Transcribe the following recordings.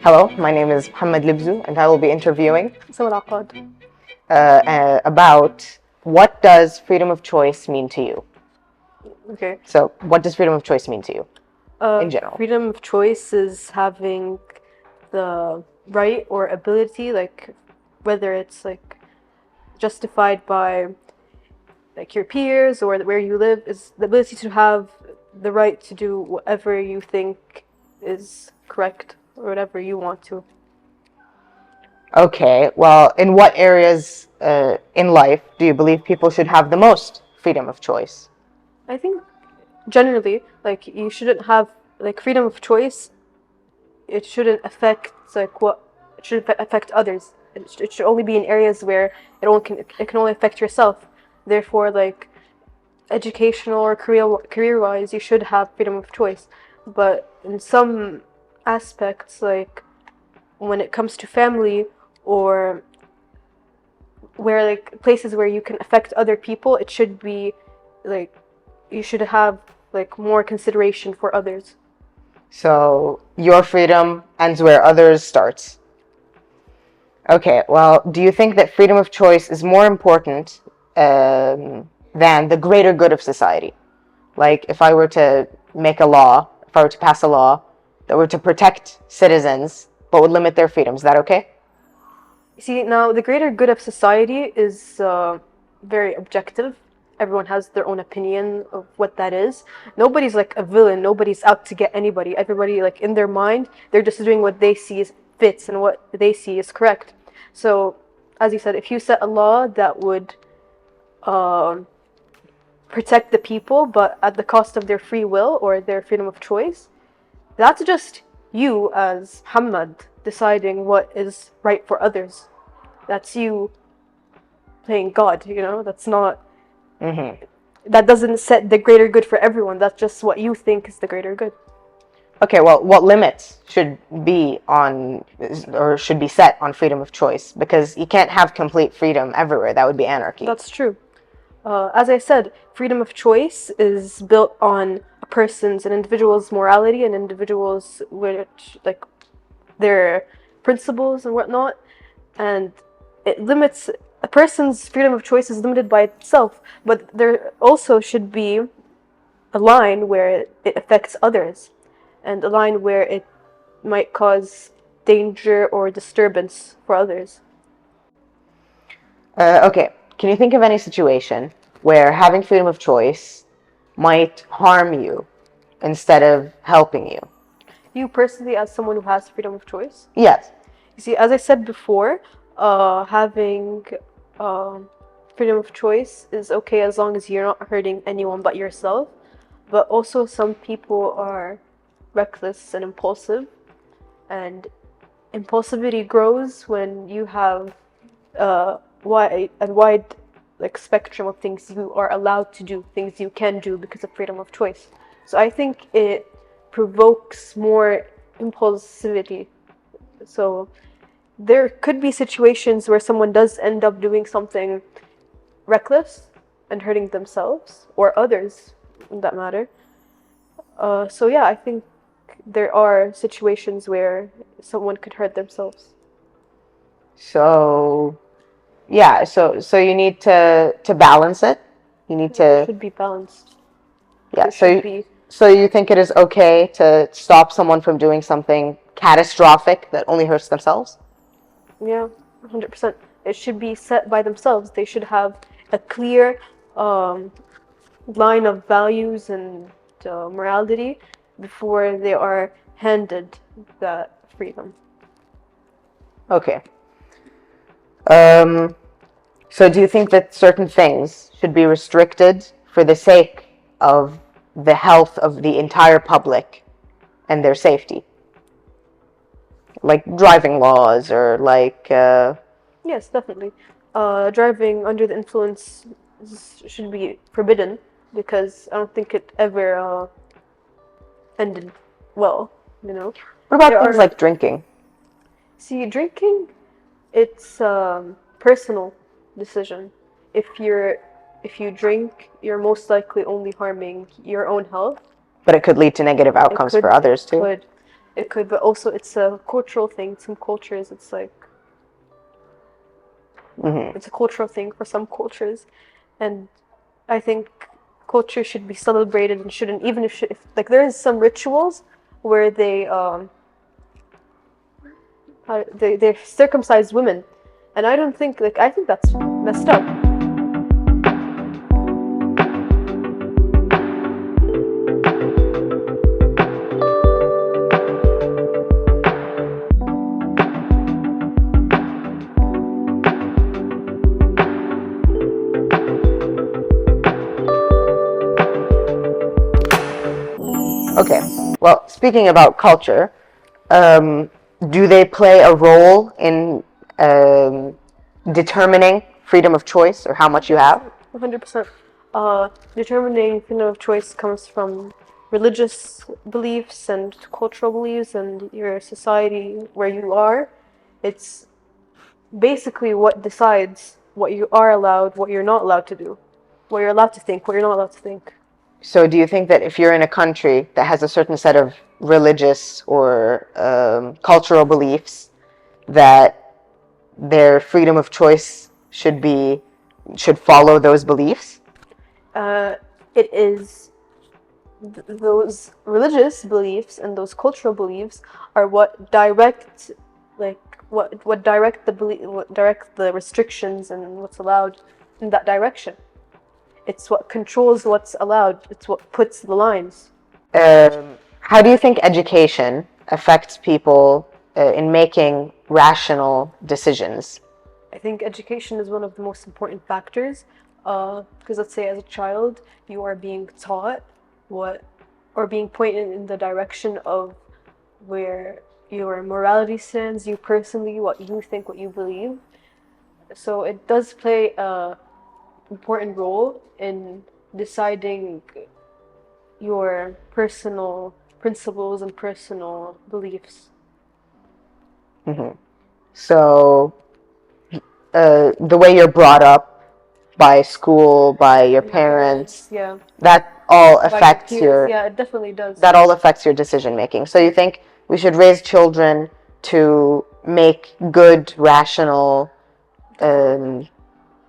Hello, my name is Mohammed Libzu, and I will be interviewing سوى العقاد. about what does freedom of choice mean to you. Okay. So, what does freedom of choice mean to you in general? Freedom of choice is having the right or ability, like whether it's like justified by like your peers or where you live, is the ability to have the right to do whatever you think is correct or whatever you want to. Okay, well, in what areas in life do you believe people should have the most freedom of choice? I think generally, like you shouldn't have like freedom of choice. It shouldn't affect it should affect others. It should only be in areas where it can only affect yourself. Therefore, like educational or career wise, you should have freedom of choice. But in some aspects, like when it comes to family or where like places where you can affect other people, it should be like you should have like more consideration for others. So, your freedom ends where others starts. Okay, well, do you think that freedom of choice is more important than the greater good of society? Like, if I were to make a law, if I were to pass a law that were to protect citizens but would limit their freedom, is that okay? See, now the greater good of society is very objective. Everyone has their own opinion of what that is. Nobody's like a villain. Nobody's out to get anybody. Everybody, like in their mind, they're just doing what they see is fits and what they see is correct. So, as you said, if you set a law that would protect the people, but at the cost of their free will or their freedom of choice, that's just you as Muhammad deciding what is right for others. That's you playing God, you know? That's not. That doesn't set the greater good for everyone. That's just what you think is the greater good. Okay, well, what limits should be on or should be set on freedom of choice? Because you can't have complete freedom everywhere. That would be anarchy. That's true. As I said, freedom of choice is built on an individual's morality and individuals' which like their principles and whatnot, and it limits a person's freedom of choice is limited by itself. But there also should be a line where it affects others, and a line where it might cause danger or disturbance for others. Okay, can you think of any situation where having freedom of choice might harm you instead of helping you? You personally, as someone who has freedom of choice? Yes. You see, as I said before, having freedom of choice is okay as long as you're not hurting anyone but yourself. But also, some people are reckless and impulsive, and impulsivity grows when you have a wide like spectrum of things you are allowed to do, things you can do because of freedom of choice. So I think it provokes more impulsivity. So there could be situations where someone does end up doing something reckless and hurting themselves or others in that matter. So yeah, I think there are situations where someone could hurt themselves. So, yeah, so you need to balance it. You need It to should be balanced. yeah. It should be. So you think it is okay to stop someone from doing something catastrophic that only hurts themselves? Yeah, 100%. It should be set by themselves. They should have a clear line of values and morality before they are handed that freedom. Okay. So do you think that certain things should be restricted for the sake of the health of the entire public and their safety? Like driving laws or like... Yes, definitely. Driving under the influence should be forbidden because I don't think it ever ended well, you know? What about things like drinking? See, drinking, it's a personal decision. If you drink, you're most likely only harming your own health. But it could lead to negative outcomes for others too. Could. It could, but also it's a cultural thing. Some cultures, it's like it's a cultural thing for some cultures, and I think culture should be celebrated and shouldn't, even if like there is some rituals where they circumcise women, and I don't think I think that's messed up. Okay. Well, speaking about culture, do they play a role in determining freedom of choice or how much you have? 100%. Determining freedom of choice comes from religious beliefs and cultural beliefs and your society where you are. It's basically what decides what you are allowed, what you're not allowed to do, what you're allowed to think, what you're not allowed to think. So, do you think that if you're in a country that has a certain set of religious or cultural beliefs, that their freedom of choice should follow those beliefs? It is those religious beliefs and those cultural beliefs are what direct, what direct the restrictions and what's allowed in that direction. It's what controls what's allowed. It's what puts the lines. How do you think education affects people in making rational decisions? I think education is one of the most important factors because let's say as a child you are being taught what or being pointed in the direction of where your morality stands, you personally, what you think, what you believe. So it does play a important role in deciding your personal principles and personal beliefs. So, the way you're brought up by school, by your parents, Yeah, that all by your affects peers, yeah, it definitely does. that all affects your decision making. So you think we should raise children to make good, rational,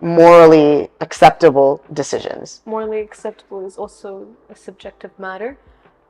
morally acceptable decisions? Morally acceptable is also a subjective matter.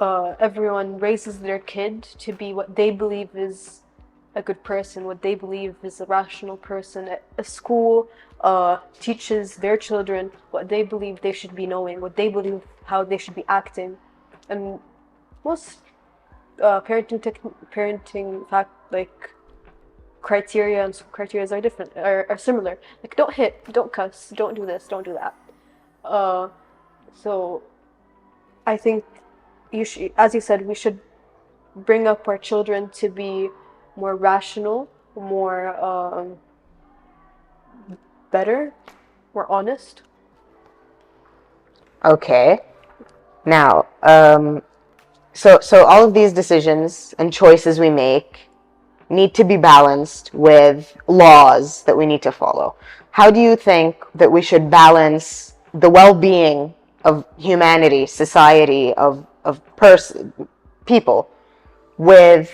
Everyone raises their kid to be what they believe is a good person, what they believe is a rational person. A school teaches their children what they believe they should be knowing, what they believe how they should be acting, and most parenting fact criteria and criteria are different, are similar. Like don't hit, don't cuss, don't do this, don't do that. So I think you should, as you said, we should bring up our children to be more rational, more better, more honest. Okay. Now, so all of these decisions and choices we make need to be balanced with laws that we need to follow. How do you think that we should balance the well-being of humanity, society, of people, with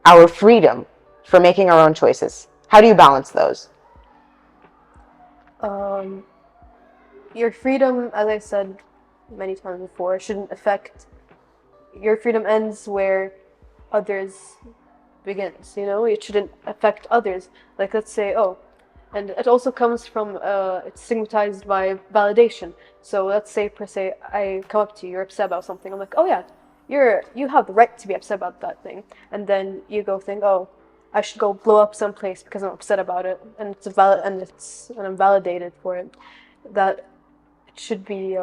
our freedom for making our own choices? How do you balance those? Your freedom, as I said many times before, shouldn't affect. Your freedom ends where others begins. You know, it shouldn't affect others. Like let's say, oh, and it also comes from it's stigmatized by validation. So let's say per se, I come up to you, you're upset about something. I'm like, oh yeah, you have the right to be upset about that thing, and then you go think, oh, I should go blow up someplace because I'm upset about it, and and I'm validated for it. That it should be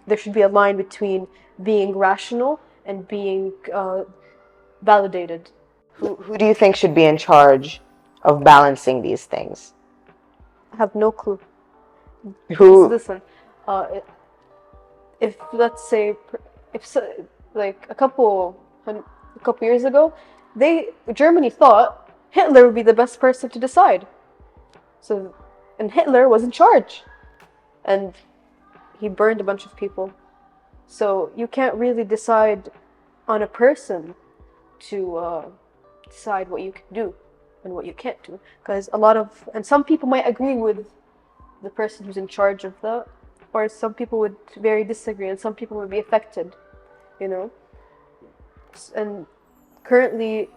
there should be a line between being rational and being validated. Who do you think should be in charge of balancing these things? I have no clue. Who? Listen, if let's say, if so, like a couple years ago, Germany thought Hitler would be the best person to decide. So, and Hitler was in charge, and he burned a bunch of people. So you can't really decide on a person. to decide what you can do and what you can't do. Because and some people might agree with the person who's in charge of that, or some people would very disagree, and some people would be affected, you know. And currently,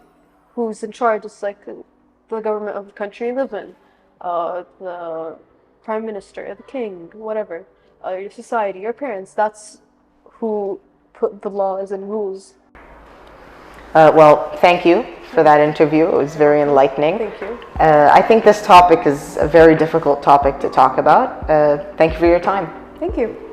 who's in charge is like the government of the country you live in, the prime minister, the king, whatever, your society, your parents. That's who put the laws and rules. Well, thank you for that interview. It was very enlightening. Thank you. I think this topic is a very difficult topic to talk about. Thank you for your time. Thank you.